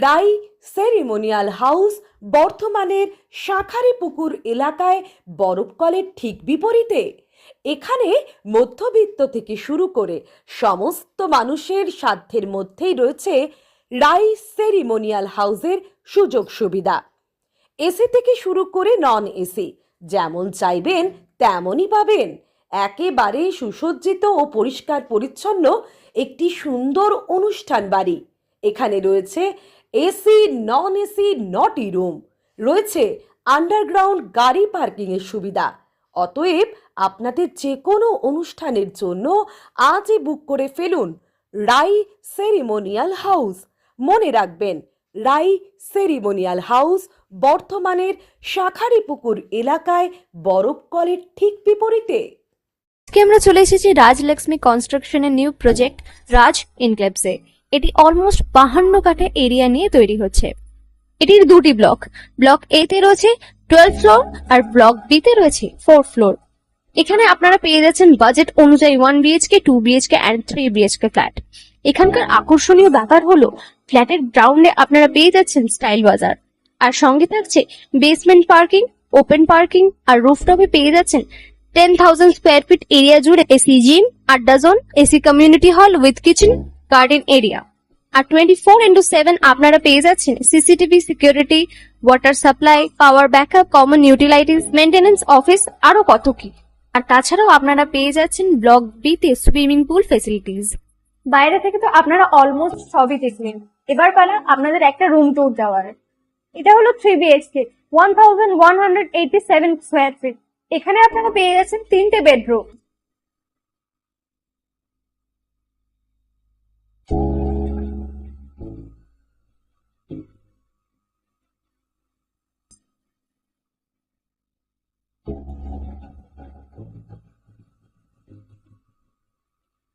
রাই ceremonial house বর্ধমানের শাঁখারীপুকুর এলাকায় বরফকলের ঠিক বিপরীতে। এখানে মধ্যবিত্ত থেকে শুরু করে সমস্ত মানুষের সাধ্যের মধ্যেই রয়েছে রাই সেরিমোনিয়াল হাউসের সুযোগ সুবিধা। এসি থেকে শুরু করে নন এসি যেমন চাইবেন তেমনই পাবেন। একেবারে সুসজ্জিত ও পরিষ্কার পরিচ্ছন্ন একটি সুন্দর অনুষ্ঠান বাড়ি। এখানে রয়েছে এসি নন এসি নটি রুম, রয়েছে আন্ডারগ্রাউন্ড গাড়ি পার্কিং এর সুবিধা। অতএব আপনাদের যে কোনো অনুষ্ঠানের জন্য আজই বুক করে ফেলুন রাই সেরিমোনিয়াল হাউস। মনে রাখবেন, রাই সেরিমোনিয়াল হাউস বর্ধমানের শাঁখারীপুকুর এলাকায় বরফকলের ঠিক বিপরীতে। আজকে আমরা চলে এসেছি রাজলক্ষ্মী কনস্ট্রাকশনের নিউ প্রজেক্ট রাজ ইনক্লেভসে। এটি অলমোস্ট 52 কাঠা এরিয়া নিয়ে তৈরি হচ্ছে। এটির দুটি ব্লক, ব্লক এ তে রয়েছে 12 ফ্লোর আর ব্লক বি তে রয়েছে 4 ফ্লোর। এখানে আপনারা পেয়ে যাচ্ছেন বাজেট অনুযায়ী 1 BHK, 2 BHK and 3 BHK flat. এখানকার আকর্ষণীয় ব্যাপার হলো ফ্ল্যাটের গ্রাউন্ডে আপনারা পেয়ে যাচ্ছেন স্টাইল বাজার, আর সঙ্গে থাকছে বেসমেন্ট পার্কিং, ওপেন পার্কিং, আর রুফটপে পেয়ে যাচ্ছেন 10,000 স্কোয়ার ফিট এরিয়া জুড়ে এসি জিম, আড্ডা zone, AC community hall with kitchen, garden area. আর 24/7 আপনারা পেয়ে যাচ্ছেন CCTV security, water supply, power backup, common utilities, maintenance office, আরো কত কি। আর তাছাড়াও আপনারা পেয়ে যাচ্ছেন ব্লক বি তে সুইমিং পুল ফেসিলিটিস। বাইরে থেকে তো আপনারা অলমোস্ট সবই দেখলেন, এবার পালা আপনাদের একটা রুম ট্যুর দেওয়ার। এটা হলো 3 বিএইচকে, 1187 স্কোয়ার ফিট। এখানে আপনারা পেয়ে যাচ্ছেন 3টে বেডরুম।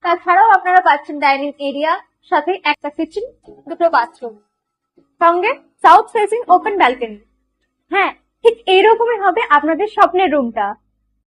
তাছাড়াও আপনারা পাচ্ছেন ডাইনিং এরিয়া, সাথে একটা কিচেন, দুটো বাথরুম, সঙ্গে সাউথ ফেসিং ওপেন ব্যালকনি। হ্যাঁ, ঠিক এইরকমই হবে আপনাদের স্বপ্নের রুমটা।